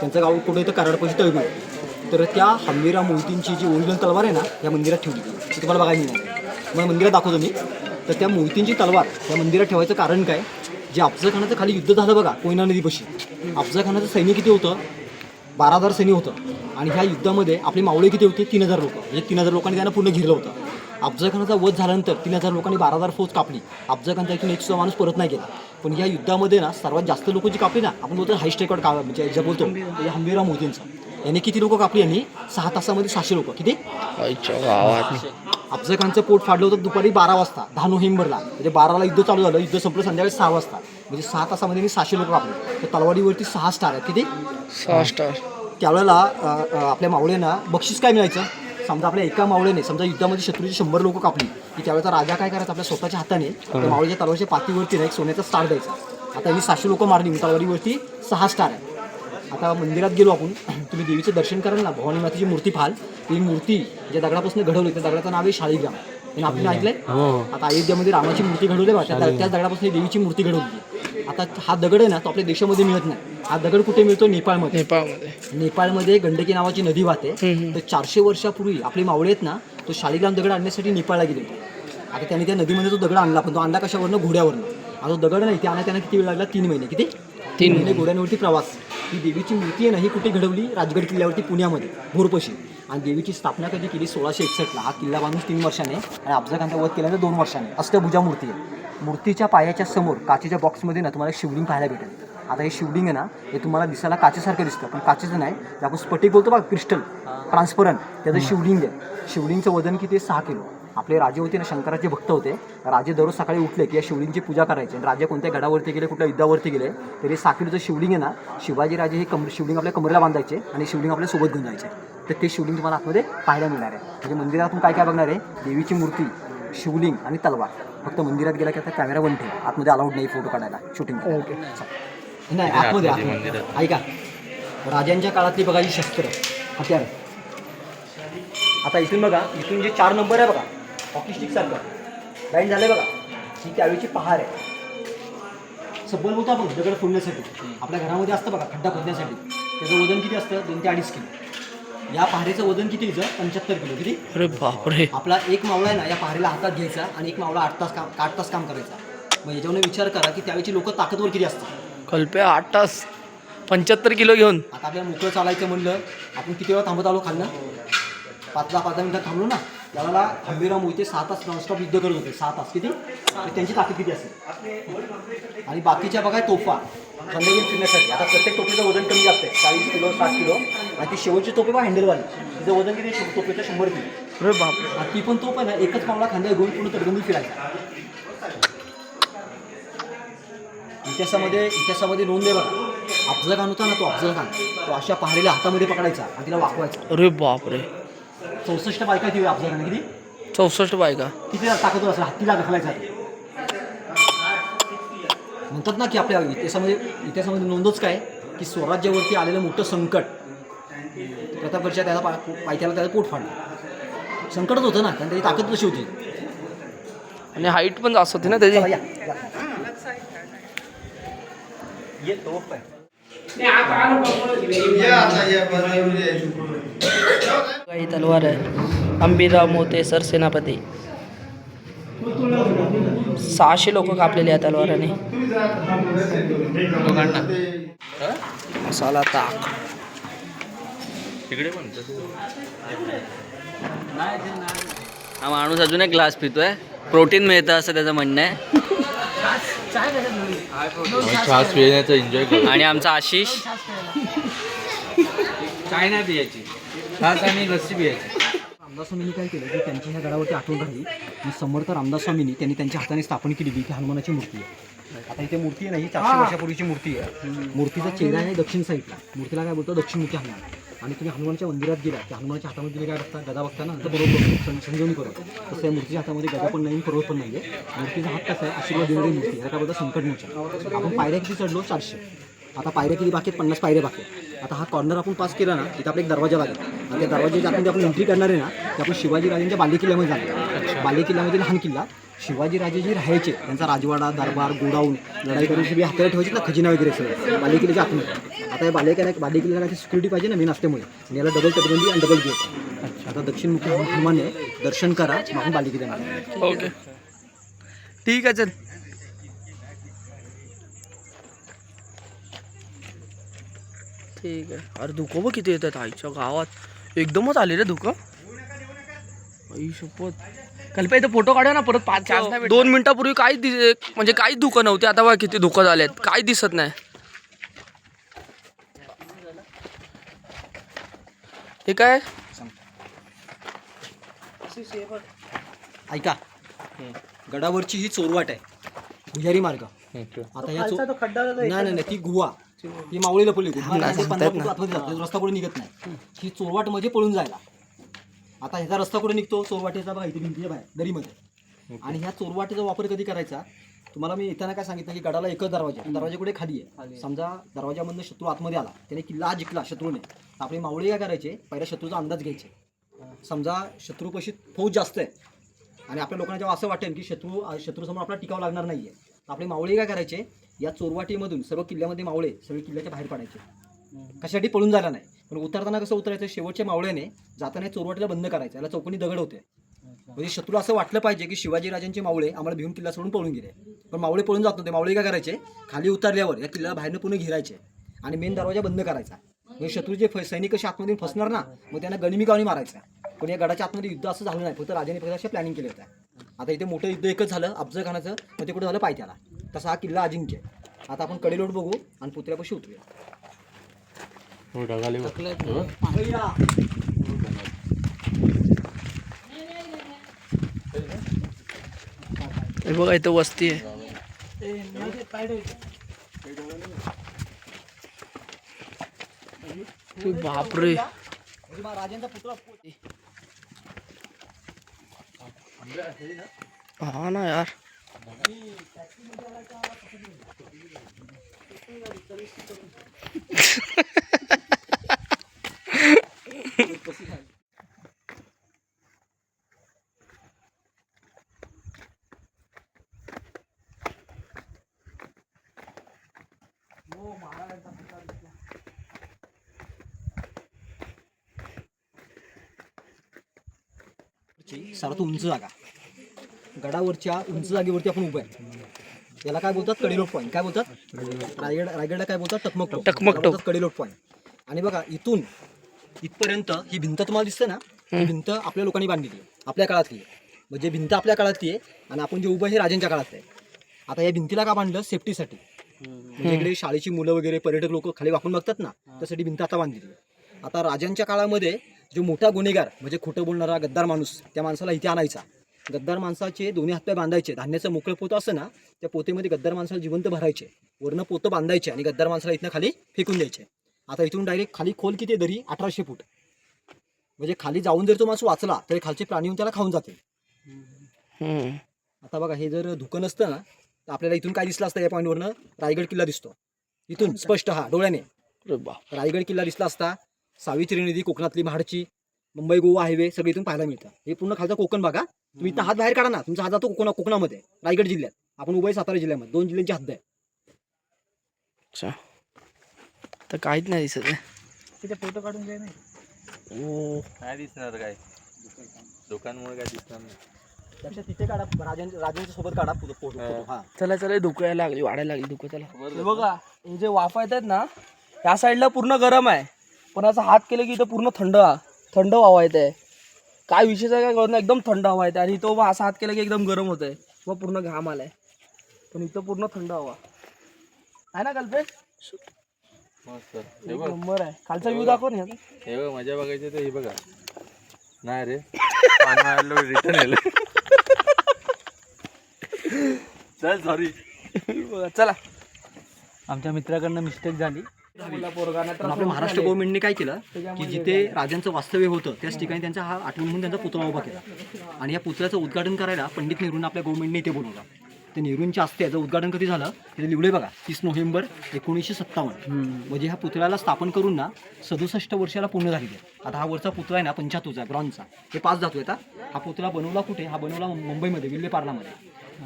त्यांचं गाव कुठे होतं? कराडपाशी तळबीड. तर त्या हंबीरराव मोहितींची जी ओरिजिनल तलवार आहे ना, या मंदिरात ठेवली. ती तुम्हाला बघायला मिळणार. मग मंदिरात दाखवतो मी. तर त्या मोहितींची तलवार त्या मंदिरात ठेवायचं कारण काय? जे अफजल खानाचं खाली युद्ध झालं बघा कोयना नदीपाशी, अफजल खानाचं सैनिक किती होतं? 12,000 सैनिक होतं. आणि ह्या युद्धामध्ये आपले मावळे किती होते? 3,000 लोक. हे 3,000 लोकांनी त्यांना पूर्ण घेरलं होतं. अफजल खानाचा वध झाल्यानंतर 3,000 लोकांनी 12,000 फौज कापली. अफजल खानचा इथून एक सुद्धा माणूस परत नाही गेला. पण या युद्धामध्ये ना सर्वात जास्त लोक जी कापली ना, आपण बोलतो हायस्ट रेकॉर्ड म्हणजे जे बोलतो ते हंबीरराव मोहितेंचा. यांनी किती लोक कापली? यांनी 6 तासामध्ये 600 लोक. किती? अफजल खानचं पोट फाडलं होतं दुपारी 12 वाजता 10 नोव्हेंबरला. म्हणजे 12ला युद्ध चालू झालं, युद्ध संपलं संध्याकाळी 6 वाजता. म्हणजे 6 तासामध्ये मी 600 लोक कापले. तर तलवारीवरती 6 स्टार आहेत. किती? 6 स्टार. त्यावेळेला आपल्या मावळ्यांना बक्षीस काय मिळायचं? समजा आपल्या एका मावळ्याने समजा युद्धामध्ये शत्रूची 100 लोक कापली की त्यावेळेचा राजा काय करायचा? आपल्या स्वतःच्या हाताने त्या मावळ्याच्या तलवारीच्या पातीवरती ना एक सोन्याचा स्टार द्यायचा. आता मी 700 लोक मारली, तलवारीवरती 6 स्टार आहे. आता मंदिरात गेलो आपण, तुम्ही देवीचं दर्शन कराल ना, भवानी मातेची मूर्ती पाहाल. ती मूर्ती ज्या दगडापासून घडवली त्या दगडाचं नाव आहे शाळीग्राम. हे आपण ऐकलंय. आता अयोध्यामध्ये रामाची मूर्ती घडवली बा, त्याच दगडापासून ही देवीची मूर्ती घडवली. आता हा दगड आहे ना, तो आपल्या देशामध्ये मिळत नाही. हा दगड कुठे मिळतो? नेपाळमध्ये. नेपाळमध्ये गंडकी नावाची नदी वाहते. तर 400 वर्षापूर्वी आपले मावळे आहेत ना, तो शाळीग्राम दगड आणण्यासाठी नेपाळला गेले होते. आता त्यांनी त्या नदीमध्ये तो दगड आणला, पण तो आणला कशावरनं? घोड्यावरनं. आता तो दगड नाही, त्यांना किती वेळ लागला? 3 महिने. किती? 3 महिने घोड्यांवरती प्रवास. ही देवीची मूर्ती आहे ना, ही कुठे घडवली? राजगड किल्ल्यावरती पुण्यामध्ये, भोरपशी. आणि देवीची स्थापना कधी केली? 1661ला. हा किल्ला बांधून 3 वर्षाने आणि अफजल खानचा वध केल्यानंतर 2 वर्षाने. अष्टभुजा मूर्ती आहे. मूर्तीच्या पायाच्या समोर काचेच्या बॉक्समध्ये ना तुम्हाला शिवलिंग पाहायला भेटेल. आता हे शिवलिंग आहे ना, हे तुम्हाला दिसायला काचेसारखं दिसतं, पण काचेचं नाही. जे आपण स्फटिक बोलतो बघा, क्रिस्टल ट्रान्सपरंट, त्याचं शिवलिंग आहे. शिवलिंगचं वजन किती? 6 किलो. आपले राजे होते ना, शंकराचे भक्त होते. राजे दररोज सकाळी उठले की या शिवलिंगची पूजा करायची. आणि राजे कोणत्या गडावरती गेले, कुठल्या युद्धावरती गेले, तरी 6 किलोचं शिवलिंग आहे ना, शिवाजी राजे हे शिवलिंग आपल्या कमरेला बांधायचे आणि शिवलिंग आपल्या सोबत घेऊन जायचे. तर ते शिवलिंग तुम्हाला आतमध्ये पाहायला मिळणार आहे. म्हणजे मंदिरातून काय काय बघणार आहे? देवीची मूर्ती, शिवलिंग आणि तलवार. फक्त मंदिरात गेला की आता कॅमेरा बंद ठेव, आतमध्ये अलाउड नाही फोटो काढायला, शूटिंग. ओके नाही, आतमध्ये ऐका, राजांच्या काळातली बघा ही शस्त्र, हत्यार. आता इथून बघा, इथून जे 4 नंबर आहे बघा, हॉकी स्टिक सारखं लाईन झालं बघा, ही त्यावेळीची पहार आहे. सब्बल बोलतो आपण दगड फोडण्यासाठी. आपल्या घरामध्ये असतं बघा खड्डा खोदण्यासाठी. त्याचं वजन किती असतं? 2 ते 2.5 किलो. या पहारेचं वजन किती हिचं? 75 किलो. किती? अरे बापरे. आपला एक मावळा आहे ना, या पहारेला हातात घ्यायचा आणि एक मावळा 8 तास काम करायचा. मग याच्यावर विचार करा की त्यावेळी लोक ताकदवर किती असतात. कल्पे 8 तास 75 किलो घेऊन. आता आपल्याला मोकळं चालायचं म्हणलं, आपण किती वेळा थांबत आलो खाल्लं? 5-10 मिनिटात थांबलो ना. त्याला खंबीराम मोहिते 6 तास नॉनस्टॉप युद्ध करत होते. 6 तास. किती? त्यांची ताकद किती असेल? आणि बाकीच्या बघा तोफा खंडेगीर फिरण्यासाठी. आता प्रत्येक तोफेचं वजन कमी जास्त आहे, 40 किलो 60 किलो. आणि ती शेवटची तोफे बघा हँडलवाली, तिचं वजन किती? तोफेचं 100 किलो. अरे बापरे. ती पण तोफ आहे ना, एकच मावळा खांद्यावर घेऊन पूर्ण तटबंदी फिरायचा. इतिहासामध्ये नोंद आहे बघा, अफजल खान होता ना, तो अफजल खान तो अशा पहारेला हातामध्ये पकडायचा आणि तिला वाकवायचा. अरे बापरे. 64 बायका ती अफजल खान. किती? 64 बायका. किती ताकदवर असेल? हत्तीला ढकलायचा. म्हणतात ना की आपल्या इतिहासामध्ये नोंदच काय की स्वराज्यावरती आलेलं मोठं संकट, प्रतापगडच्या त्याला पायथ्याला त्याचं पोट फाडलं. संकटच होतं ना, कारण त्याची ताकद कशी होती. आणि हाईट पण जास्त होती ना त्याची. काही तलवार आहे. अंबिराव मोते सरसेनापती. 600 लोक कापलेले आहेत तलवाराने. मसाला ताक. हा माणूस अजून एक ग्लास पितोय. प्रोटीन मिळतं असं त्याचं म्हणणं आहे. श्वास पिण्याचा एन्जॉय कर. आणि आमचा आशिष काय नाही पियाची, श्वास आणि लस्सी पियाची. रामदास स्वामींनी काय केलं की त्यांच्या ह्या गडावरती आठवण राहिली की समर्थ रामदास स्वामींनी त्यांनी त्यांच्या हाताने स्थापन केलेली की हनुमानाची मूर्ती आहे. आता इथे मूर्ती आहे ना, ही 400 वर्षापूर्वीची मूर्ती आहे. मूर्तीचा चेहरा आहे दक्षिण साईडला. मूर्तीला काय बोलतो? दक्षिणमुखी हनुमान. आणि तुम्ही हनुमानच्या मंदिरात गेला की हनुमानच्या हातामध्ये तुम्ही काय बघता? गदा बघता ना, तर बरोबर संजीवनी करत. तसं या मूर्तीच्या हातामध्ये गदा पण नाही, पर्वत पण नाही आहे. मूर्तीचा हात कसा आहे? आशीर्वाद देणारी मूर्ती. याला काय बोलतात? संकटमोचन. आपण पायऱ्या किती चढलो? 400. आता पायऱ्या किती बाकी आहेत? 50 पायऱ्या बाकी आहेत. आता हा कॉर्नर आपण पास केला ना, तिथं आपला एक दरवाजा लागेल. आणि त्या दरवाजाच्या आतमध्ये आपण एंट्री करणार आहे ना, की आपण शिवाजीराजांच्या बालेकिल्ल्यामध्ये जाणार. बालेकिल्ल्यामध्ये लहान किल्ला. शिवाजीराजे जे राहायचे, त्यांचा राजवाडा, दरबार, गोडाऊन, लढाई करून सगळी हत्यारं ठेवायची ना, खजिना वगैरे सगळं बालेकिल्ल्याच्या आतमध्ये. आता या बालेकिल्ल्याला काही सिक्युरिटी पाहिजे ना, मेन असल्यामुळे. आणि याला डबल तटबंदी आणि डबल गेट. आता दक्षिणमुखी हनुमाने दर्शन करा, मग आपण बालेकिल्ल्याला. ओके ठीक आहे चल. ठीक आहे. अरे धुकं बघ किती येतात आईच्या गावात. एकदमच आले रे धुकं. आई शपथ. कल्पे इथं फोटो काढूया ना परत. 2 मिनिटापूर्वी म्हणजे काहीच धुकं नव्हते. आता बघा किती धुकं झालेत, काही दिसत नाही. हे काय? ऐका, गडावरची ही चोरवाट आहे, भुयारी मार्ग. आता ह्या खालचा तो खड्डा होता नाही नाही नाही, ती गुहा, ही मावळी लपवली होती. 15 फूट आतमध्ये जातो, रस्ता कुठे निघत नाही. ही चोरवाट म्हणजे पळून जायला. आता ह्याचा रस्ता कुठे निघतो, चोरवाटेचा बघा इथे भिंतीच्या बाहेर दरीमध्ये. आणि ह्या चोरवाटेचा वापर कधी करायचा, तुम्हाला मी येताना काय सांगितलं की गडाला एकच दरवाजा कुठे खाली आहे. समजा दरवाजामधनं शत्रू आतमध्ये आला, त्याने किल्ला जिंकला शत्रूने, तर आपले मावळे काय करायचे, पहिल्या शत्रूचा अंदाज घ्यायचे. समजा शत्रूपाशी फौज जास्त आहे आणि आपल्या लोकांना जेव्हा असं वाटेल की शत्रूसमोर आपला टिकाव लागणार नाहीये, तर आपले मावळे काय करायचे, या चोरवाटीमधून सर्व किल्ल्यामध्ये मावळे सगळे किल्ल्याच्या बाहेर पडायचे. कशासाठी, पळून झाला नाही. पण उतरताना कसं उतरायचं, शेवटच्या मावळ्याने जाताना चोरवाटीला बंद करायचं, याला चौकोनी दगड होते. म्हणजे शत्रू असं वाटलं पाहिजे की शिवाजीराजांचे मावळे आम्हाला भिवून किल्ला सोडून पळून गेले. पण मावळे पळून जात नव्हते. मावळे काय करायचे, खाली उतरल्यावर या किल्ल्याला बाहेरनं पुन्हा घेरायचे आणि मेन दरवाजा बंद करायचा. म्हणजे शत्रूचे सैनिक कसे आतमध्ये फसणार ना, मग त्यांना गनिमी मारायचा. पण या गडाच्या आतमध्ये युद्ध असं झालं नाही, फक्त राजाने फक्त अशा प्लॅनिंग केले होत्या. आता इथे मोठं युद्ध एकच झालं अफजल खानाचं, मग ते कुठं झालं पायथ्याला. तसा हा किल्ला अजिंक्य. आता आपण कडेलोट बघू आणि पुतळ्यापाशी उतरूया. हे बघा इथं वस्ती आहे. बापरे, राजांचा पुतळा हा ना यार. सर्वात उंच जागा, गडावरच्या उंच जागेवरती आपण उभं आहे. याला काय बोलतात, कडेलोट पॉईंट. काय बोलतात, रायगडला काय बोलतात, टकमक टोक. कडेलोट पॉईंट. आणि बघा इथून इथपर्यंत ही भिंत तुम्हाला दिसते ना, ही भिंत आपल्या लोकांनी बांधलेली आहे, आपल्या काळातली आहे. म्हणजे भिंत आपल्या काळातली आहे आणि आपण जे उभं हे राजांच्या काळात आहे. आता या भिंतीला का बांधलं, सेफ्टीसाठी. म्हणजे इकडे शाळेची मुलं वगैरे पर्यटक लोक खाली वाकून बघतात ना, त्यासाठी भिंत आता बांधलेली आहे. आता राजांच्या काळामध्ये जो मोठा गुन्हेगार म्हणजे खोटं बोलणारा गद्दार माणूस, त्या माणसाला इथे आणायचा. गद्दार माणसाचे दोन्ही हातपाय बांधायचे, धान्याचं मोकळं पोतं असं ना, त्या पोतेमध्ये गद्दार माणसाला जिवंत भरायचे, वरनं पोतं बांधायचे आणि गद्दार माणसाला इथनं खाली फेकून द्यायचे. आता इथून डायरेक्ट खाली खोल किती दरी, 1800 फूट. म्हणजे खाली जाऊन जर तो माणूस वाचला तरी खालचे प्राणी येऊन त्याला खाऊन जाते. आता बघा, हे जर धुकं नसतं ना, तर आपल्याला इथून काय दिसलं असतं, या पॉईंटवरनं रायगड किल्ला दिसतो इथून स्पष्ट, हा डोळ्याने रायगड किल्ला दिसला असता. सावित्री नदी, कोकणातली महाडची, मुंबई गोवा हायवे सगळं इथून पाहायला मिळतं. हे पूर्ण खालचा कोकण बघा. तुम्ही इथं हात बाहेर काढा ना, तुमचा हात जातो कोकणामध्ये, रायगड जिल्ह्यात. आपण उभय सातारा जिल्ह्यामध्ये, 2 जिल्ह्यांची हद्द आहे. अच्छा, तर काहीच नाही दिसत आहे. तिथे फोटो काढून घ्या नाही. काय दिसणार, काय दुकानमुळे काय दिसणार नाही. त्यापेक्षा तिथे काढा, राजांच्या सोबत काढा फोटो. हा चला चला, धुकं यायला लागली, वाढायला लागली धुकं. चला, हे बघा, हे जे वाफा येतात ना, त्या साईडला पूर्ण गरम आहे, पण असं हात केलं की इथं पूर्ण थंड हवा येत आहे. काय विशेष आहे काय कळत नाही, एकदम थंड हवा येते. आणि तो असा हात केला की एकदम गरम होत आहे, मग पूर्ण घाम आलाय. पण इथं पूर्ण थंड हवा आहे ना कल्पेश. मस्त. एक नंबर आहे. खालचा व्ह्यू दाखव ना. हे बघ, मजा बघायची तर हे बघा. नाही रे, रिटर्न येईल. चल, सॉरी. चला, आमच्या मित्राकडनं मिस्टेक झाली. पण आपल्या महाराष्ट्र गव्हर्नमेंटने काय केलं की जिथे राजांचं वास्तव्य होतं त्याच ठिकाणी त्यांचा हा आठवण म्हणून त्यांचा पुतळा उभा केला. आणि या पुतळ्याचं उद्घाटन करायला पंडित नेहरूंना आपल्या गव्हर्नमेंटने इथे बोलवलं. ते नेहरूंच्या हस्ते याचं उद्घाटन कधी झालं, तिथे लिहिलंय बघा, 30 नोव्हेंबर 1957. म्हणजे ह्या पुतळ्याला स्थापन करून ना 67 वर्षाला पूर्ण झालेली आहे. आता हा वरचा पुतळा आहे ना 75चा ब्रॉन्झचा, हे 5 धातू आहेत. हा पुतळा बनवला कुठे, हा बनवला मुंबईमध्ये, विल्हे पार्लामध्ये.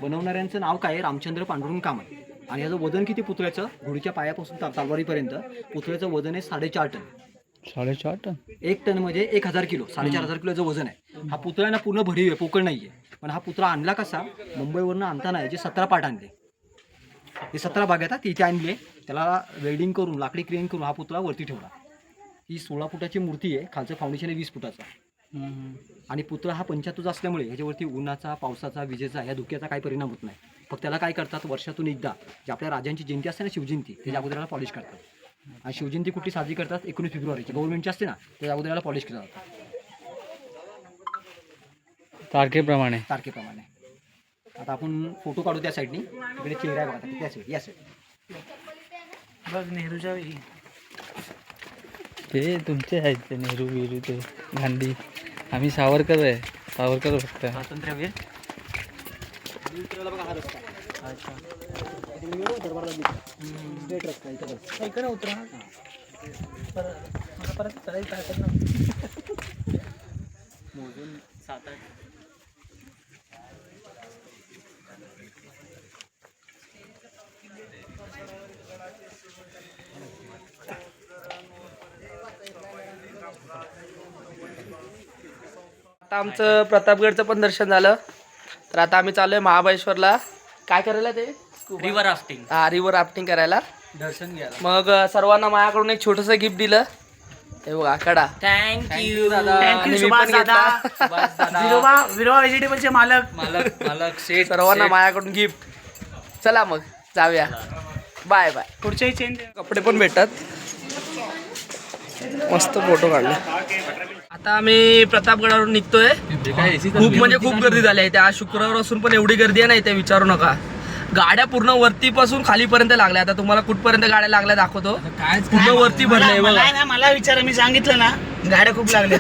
बनवणाऱ्यांचं नाव काय आहे, रामचंद्र पांडुरंग कामत. आणि याचं वजन किती पुतळ्याचं, घोडीच्या पायापासून तलवारीपर्यंत पुतळ्याचं वजन आहे 4.5 टन. 4.5 टन. 1 टन म्हणजे 1000 किलो, 4,500 किलोचं वजन आहे. हा पुतळा ना पूर्ण भरीव आहे, पोकळ नाहीये. पण हा पुतळा आणला कसा, मुंबईवरनं आणताना याचे 17 पार्ट आणले. हे 17 भाग आहेत, ते इथे आणले. त्याला वेल्डिंग करून, लाकडी क्रिएट करून हा पुतळा वरती ठेवला. ही 16 फुटाची मूर्ती आहे, खालचं फाउंडेशन आहे 20 फुटाचं. आणि पुतळा हा 75 असल्यामुळे ह्याच्यावरती उन्हाचा, पावसाचा, विजेचा, या धुक्याचा काही परिणाम होत नाही. फक्त त्याला काय करतात, वर्षातून एकदा जे आपल्या राजांची जयंती असते ना, शिवजयंती, त्याच्या अगोदराला पॉलिश करतात. आणि शिवजयंती कुठली साजरी करतात, 19 फेब्रुवारीची गव्हर्नमेंटची असते ना, त्याच्या अगोदराला पॉलिश केलं जातं. तारखेप्रमाणे. आता आपण फोटो काढू त्या साईडनी. इकडे चेहरा आहे बघा त्या साईड, या साईड. बघ नेहरूच्या वेळी ते तुमचे आहेत ते नेहरू बिरू ते गांधी. आम्ही सावरकर आहे. सावरकर फक्त. स्वातंत्र्यवीर. बघा हा रस्ता. इकडे गेलो, दरबारला दिसतो. स्ट्रेट रस्ता इथं बस. इकडे उतरा परत चढायची ताकद नव्हती. मोजून 7-8. आता आमचं प्रतापगडचं पण दर्शन झालं. तर आता आम्ही चालू आहे महाबळेश्वरला. काय करायला ते रिव्हर राफ्टिंग. हा रिव्हर राफ्टिंग करायला. दर्शन घ्या. मग सर्वांना माझ्याकडून एक छोटंसं गिफ्ट दिलं. हे बघा कडा. थँक्यू दादा. थँक्यू आणि मी सुभाष पण घेतला. दादा. विरोबा व्हेजिटेबलचे मालक. मालक सेट सर्वांना माझ्याकडून गिफ्ट. चला मग जाऊया. Bye bye. पुढच्याही चेंज. कपडे पण भेटतात. मस्त फोटो काढले. आता आम्ही प्रतापगडावरून निघतोय. खूप म्हणजे खूप गर्दी झाली आहे. त्या शुक्रवार असून पण एवढी गर्दी आहे नाही ते विचारू नका. गाड्या पूर्ण वरतीपासून खालीपर्यंत लागल्या. आता तुम्हाला कुठपर्यंत गाड्या लागल्या दाखवतो. पूर्ण वरती भरले बघा. मला विचारा, मी सांगितलं ना गाड्या खूप लागल्या.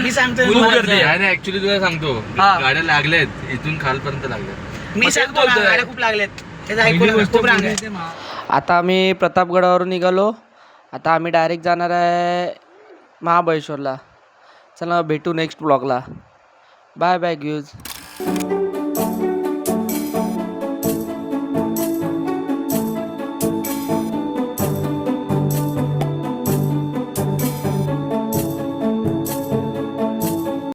मी सांगतोय खूप तुम्हाला. गर्दी आहे. ऍक्च्युली तुला सांगतो हा. गाड्या लागल्यात इथून खालपर्यंत लागल्यात. मी तेच सांगतो ना, बोलतोय. गाड्या खूप लागल्यात. ते ऐकून नका, खूप रांग आहे. आता आम्ही प्रतापगडावरून निघालो. आता आम्ही डायरेक्ट जाणार आहे महाबळेश्वरला. चला भेटू नेक्स्ट ब्लॉगला. Bye bye gives.